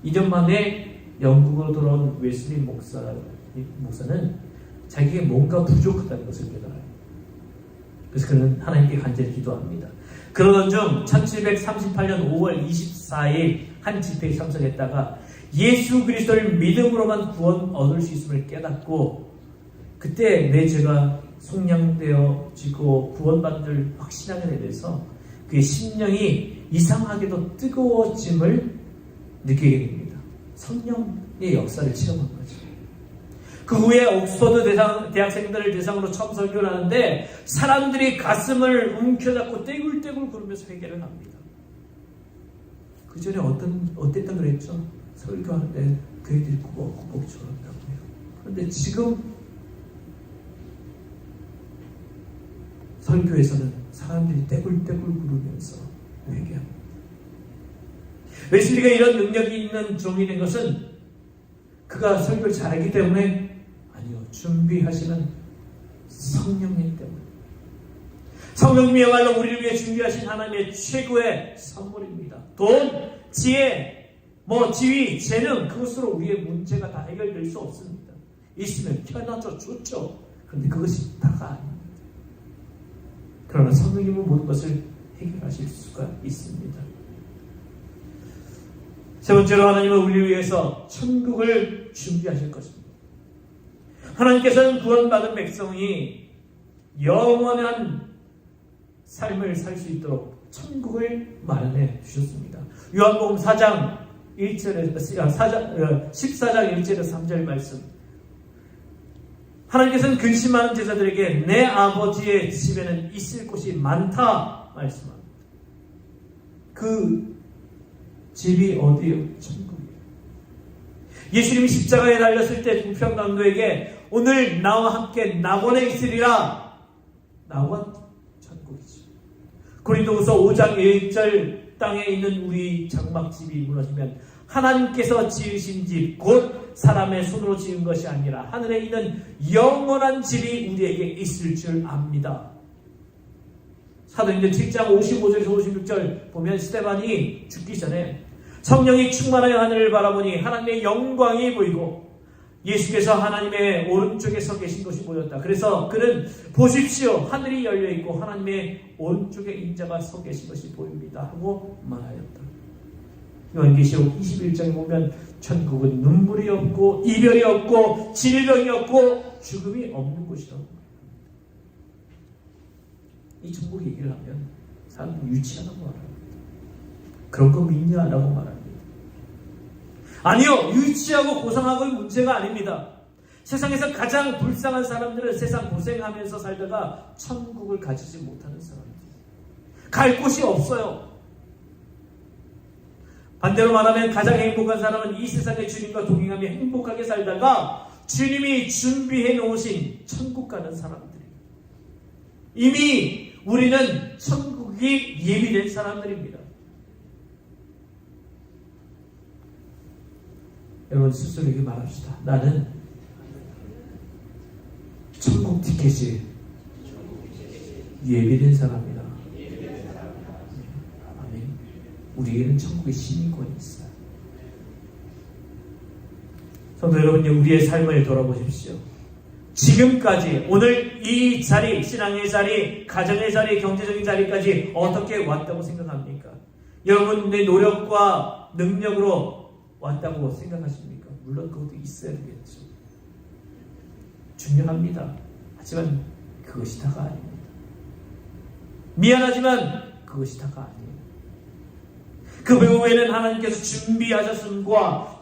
2년 만에 영국으로 돌아온 웨슬리 목사는 자기에게 뭔가 부족하다는 것을 깨달아요. 그래서 그는 하나님께 간절히 기도합니다. 그러던 중 1738년 5월 24일 한 집회에 참석했다가 예수 그리스도를 믿음으로만 구원 얻을 수 있음을 깨닫고 그때 내 죄가 속량되어지고 구원받을 확신하게 되면서 그의 심령이 이상하게도 뜨거워짐을 느끼게 됩니다. 성령의 역사를 체험한 거죠. 그 후에 옥스퍼드 대학생들을 대상으로 처음 설교를 하는데 사람들이 가슴을 움켜잡고 떼굴떼굴 구르면서 회개를 합니다. 그 전에 어땠다 그랬죠? 설교하는데 교회들이 꾸벅꾸벅 졸았다고요. 그런데 지금 설교에서는 사람들이 떼굴떼굴 구르면서 회개합니다. 웨슬리가 이런 능력이 있는 종이 된 것은 그가 설교를 잘하기 때문에 아니요, 준비하시는 성령님 때문에. 성령님이야말로 우리를 위해 준비하신 하나님의 최고의 선물입니다. 돈, 지혜, 지위, 재능, 그것으로 우리의 문제가 다 해결될 수 없습니다. 있으면 편하죠, 좋죠. 그런데 그것이 다가 아닙니다. 그러나 성령님은 모든 것을 해결하실 수가 있습니다. 세 번째로 하나님은 우리를 위해서 천국을 준비하실 것입니다. 하나님께서는 구원받은 백성이 영원한 삶을 살 수 있도록 천국을 마련해 주셨습니다. 요한복음 14장 1절에서 3절 말씀. 하나님께서는 근심하는 제자들에게 내 아버지의 집에는 있을 곳이 많다 말씀합니다. 그 집이 어디예요? 천국이에요. 예수님이 십자가에 달렸을 때 부평강도에게 오늘 나와 함께 낙원에 있으리라. 낙원 천국이죠. 고린도후서 5장 1절 땅에 있는 우리 장막집이 무너지면 하나님께서 지으신 집, 곧 사람의 손으로 지은 것이 아니라 하늘에 있는 영원한 집이 우리에게 있을 줄 압니다. 사도행전 7장 55절에서 56절 보면 스데반이 죽기 전에 성령이 충만하여 하늘을 바라보니 하나님의 영광이 보이고 예수께서 하나님의 오른쪽에 서 계신 것이 보였다. 그래서 그는 보십시오, 하늘이 열려있고 하나님의 오른쪽에 인자가 서 계신 것이 보입니다 하고 말하였다. 요한계시록 21장에 보면 천국은 눈물이 없고 이별이 없고 질병이 없고 죽음이 없는 곳이라고. 이 천국 얘기를 하면 사람들이 유치하다고 말합니다. 그런 거 믿냐? 라고 말합니다. 아니요, 유치하고 고상하고의 문제가 아닙니다. 세상에서 가장 불쌍한 사람들은 세상 고생하면서 살다가 천국을 가지지 못하는 사람들, 갈 곳이 없어요. 반대로 말하면 가장 행복한 사람은 이 세상의 주님과 동행하며 행복하게 살다가 주님이 준비해 놓으신 천국 가는 사람들이에요. 이미 우리는 천국이 예비된 사람들입니다. 여러분 스스로에게 말합시다. 나는 천국 티켓이 예비된 사람이다. 아멘. 우리에게는 천국의 시민권이 있어요. 성도 여러분, 우리의 삶을 돌아보십시오. 지금까지 오늘 이 자리, 신앙의 자리, 가정의 자리, 경제적인 자리까지 어떻게 왔다고 생각합니까? 여러분의 노력과 능력으로 왔다고 생각하십니까? 물론 그것도 있어야 되겠죠. 중요합니다. 하지만 그것이 다가 아닙니다. 미안하지만 그것이 다가 아니에요. 그 외에는 하나님께서 준비하심과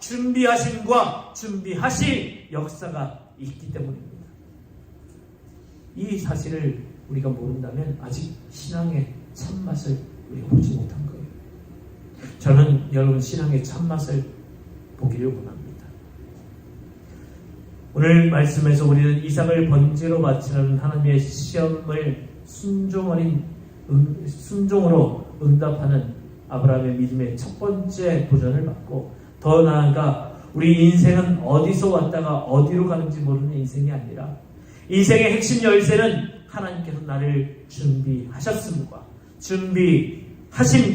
준비하실 역사가 있기 때문입니다. 이 사실을 우리가 모른다면 아직 신앙의 참맛을 우리가 보지 못한 거예요. 저는 여러분 신앙의 참맛을 보기를 원합니다. 오늘 말씀에서 우리는 이삭을 번제로 바치는 하나님의 시험을 순종으로 응답하는 아브라함의 믿음의 첫 번째 도전을 받고, 더 나아가 우리 인생은 어디서 왔다가 어디로 가는지 모르는 인생이 아니라 인생의 핵심 열쇠는 하나님께서 나를 준비하셨음과 준비하실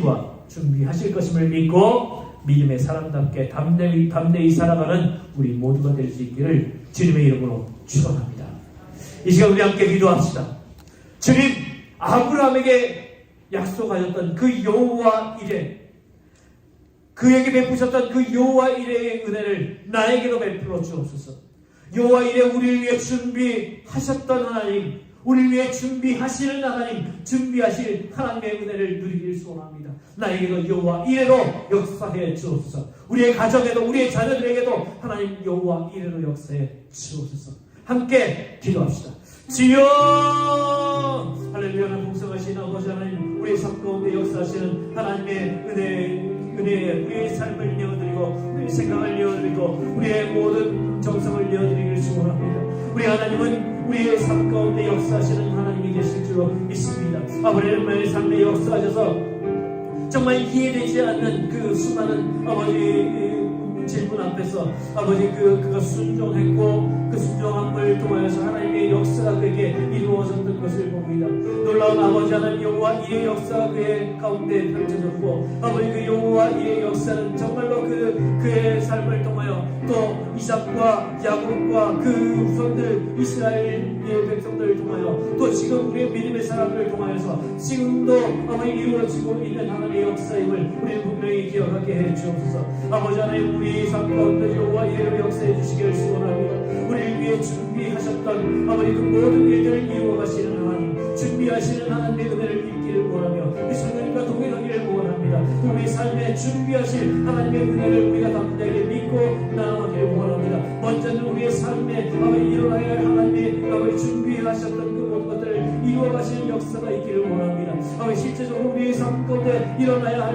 것임을 믿고 믿음의 사람답게 담대히 살아가는 우리 모두가 될 수 있기를 주님의 이름으로 축원합니다. 이 시간 우리 함께 기도합시다. 주님, 아브라함에게 약속하셨던 그 여호와 이레, 그에게 베푸셨던 그 여호와 이레의 은혜를 나에게도 베풀어 주옵소서. 여호와 이레, 우리를 위해 준비하셨던 하나님, 우리를 위해 준비하시는 하나님, 준비하실 하나님의 은혜를 누리길 소원합니다. 나에게도 여호와 이레로 역사해 주옵소서. 우리의 가정에도, 우리의 자녀들에게도 하나님 여호와 이레로 역사해 주옵소서. 함께 기도합시다. 주여, 할렐루야. 풍성하신 아버지 하나님, 우리의 삶 가운데 역사하시는 하나님의 은혜에 우리의 삶을 내어드리고 우리의 생각을 내어드리고 우리의 모든 정성을 내어드리기를 축원합니다. 우리 하나님은 우리의 삶 가운데 역사하시는 하나님이 되실 줄로 믿습니다. 아버지의 삶에 역사하셔서 정말 이해되지 않는 그 수많은 아버지 질문 앞에서 아버지 그가 순종했고 그 순종함을 통하여서 하나님의 역사가 그에게 이루어졌던 것을 봅니다. 놀라운 아버지 하나님 여호와 이의 역사가 그의 가운데 펼쳐졌고, 아버지 그 여호와 이의 역사는 정말로 그의 삶을 통하여 또 이삭과 야곱과 그 후손들 이스라엘의 백성들을 통하여 또 지금 우리의 믿음의 사람들을 통하여서 지금도 아버지 이루어지고 있는 하나님의 역사임을 우리는 분명히 기억하게 해 주옵소서. 아버지 하나님, 우리 삶 가운데 여호와 이의 역사해 주시기를 소원합니다. 우리를 위해 준비하셨던 아버지 그 모든 일들을 이루어 가시는 하나님, 준비하시는 하나님의 은혜를 입기를 원하며 이 성령님과 동행하기를 원합니다. 우리 삶에 준비하실 하나님의 은혜를 우리가 담대하게 믿고 나아가기를 원합니다. 먼저는 우리의 삶에 아버지 일어나야 할 하나님의 아버지 준비하셨던 그 모든 것들을 이루어 가시는 역사가 있기를 원합니다. 아버지 실제적으로 우리의 삶 가운데 일어나야 할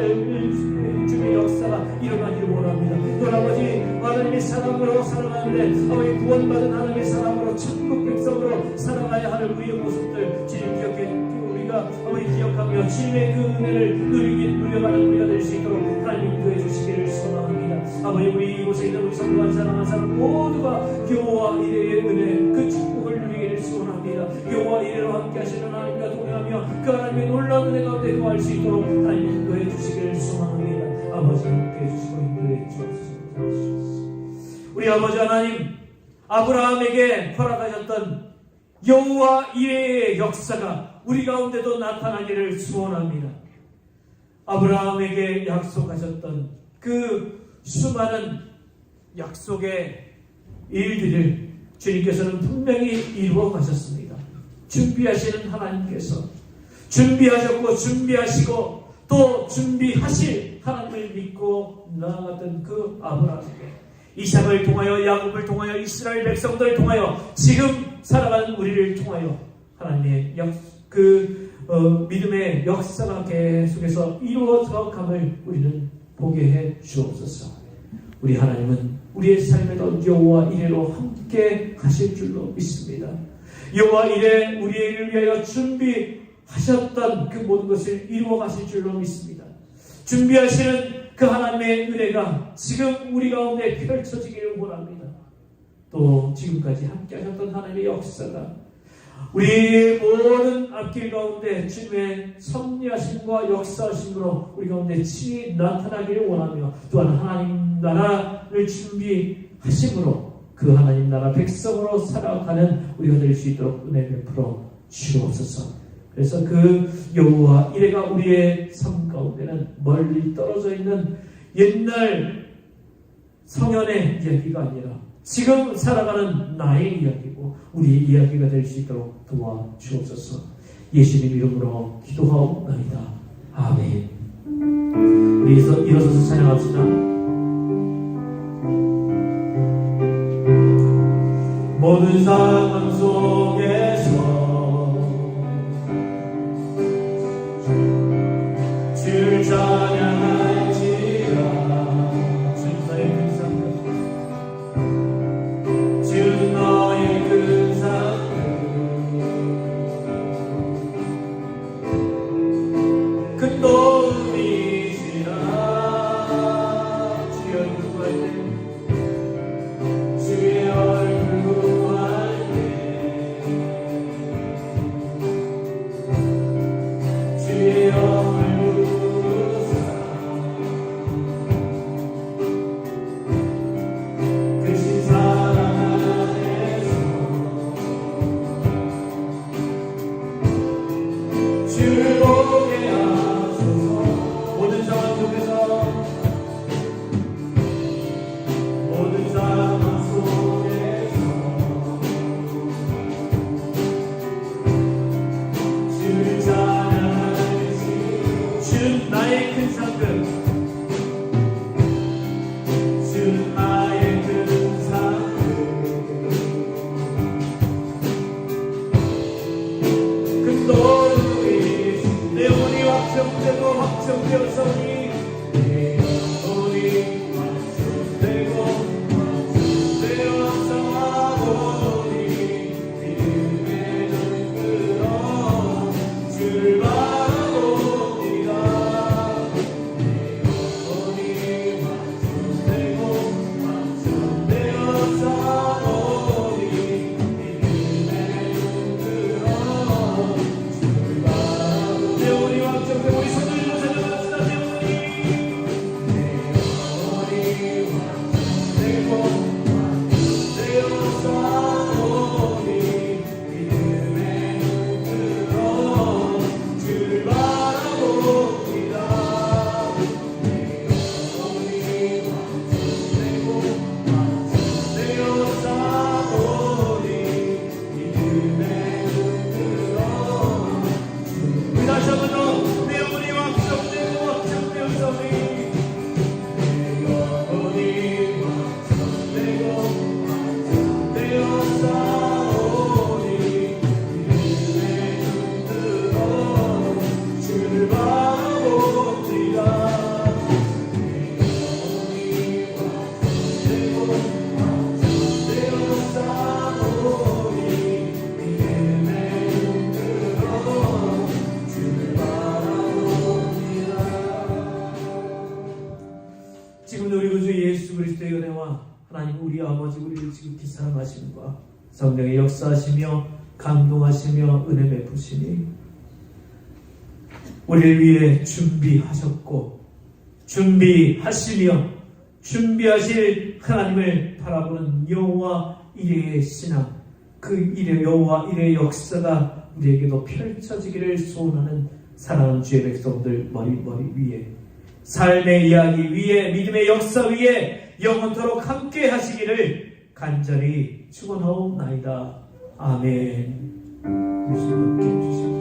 주의 역사가 일어나기를 원합니다. 또 아버지 하나님의 사랑으로 살아가는데 아버지 구원받은 하나님의 사랑으로 천국 백성으로 살아가야 할 우리의 모습들 주님 기억해 우리 우리가 아버지 기억하며 주님의 그 은혜를 누려가는 우리가 될 수 있도록 하나님 인도해 주시기를 소망합니다. 아버지 우리 이곳에 있는 우리 성도한 사람 한 사람 모두가 교와 이레의 은혜 그 축복을 누리기를 소원합니다. 교와 이레로 함께 하시는 하나님과 동행하며 그 하나님의 놀라운 은혜 가운데 거할 수 있도록 하나님 인도해 주시기를 소망합니다. 아버지 함께 해주시고 인도해 주옵소서. 우리 아버지 하나님 아브라함에게 허락하셨던 여호와 이레의 역사가 우리 가운데도 나타나기를 소원합니다. 아브라함에게 약속하셨던 그 수많은 약속의 일들을 주님께서는 분명히 이루어 가셨습니다. 준비하시는 하나님께서 준비하셨고 준비하시고 또 준비하실 하나님을 믿고 나아갔던 그 아브라함에게 이삭을 통하여 야곱을 통하여 이스라엘 백성들을 통하여 지금 살아가는 우리를 통하여 하나님의 믿음의 역사가 계속해서 이루어져 감을 우리는 보게 해 주옵소서. 우리 하나님은 우리의 삶에도 여호와 이레로 함께 하실 줄로 믿습니다. 여호와 이레 우리의 일을 위하여 준비하셨던 그 모든 것을 이루어 가실 줄로 믿습니다. 준비하시는 그 하나님의 은혜가 지금 우리 가운데 펼쳐지기를 원합니다. 또 지금까지 함께 하셨던 하나님의 역사가 우리 모든 앞길 가운데 주님의 섭리하심과 역사하심으로 우리 가운데 친히 나타나기를 원하며 또한 하나님 나라를 준비하심으로 그 하나님 나라 백성으로 살아가는 우리가 될 수 있도록 은혜 베풀어 주옵소서. 그래서 그 여호와 이레가 우리의 삶 가운데는 멀리 떨어져 있는 옛날 성현의 이야기가 아니라 지금 살아가는 나의 이야기고 우리의 이야기가 될 수 있도록 도와주옵소서. 예수님 이름으로 기도하옵나이다. 아멘. 우리 일어서서 찬양합시다. 모든 상황 속에서 주를 찬양할지라. 주의 근사함 주 너의 근사함 큰 도움이시라. 주의 얼굴 구할 때 주의 얼굴 구할 때 주의 얼굴 나의 큰 상급 주는 나의 큰 상급 큰 도움이 내 영혼이 확정되고 확정되었으니 내 영혼이 확정되고 확정되어 합성하오니 믿음의 눈으로 주를 바라봅니다. 내 영혼이 확정되고 그리스도의 은혜와 하나님 우리 아버지 우리를 지극히 사랑하심과 성령의 역사하시며 감동하시며 은혜 베푸시니 우리를 위해 준비하셨고 준비하시며 준비하실 하나님을 바라보는 여호와 이레의 신앙, 그 이레 여호와 이레의 역사가 우리에게도 펼쳐지기를 소원하는 사랑하는 주의 백성들 머리 위에, 삶의 이야기 위에, 믿음의 역사 위에 영원토록 함께 하시기를 간절히 축원하옵나이다. 아멘. 예수 함께 해주시옵소서.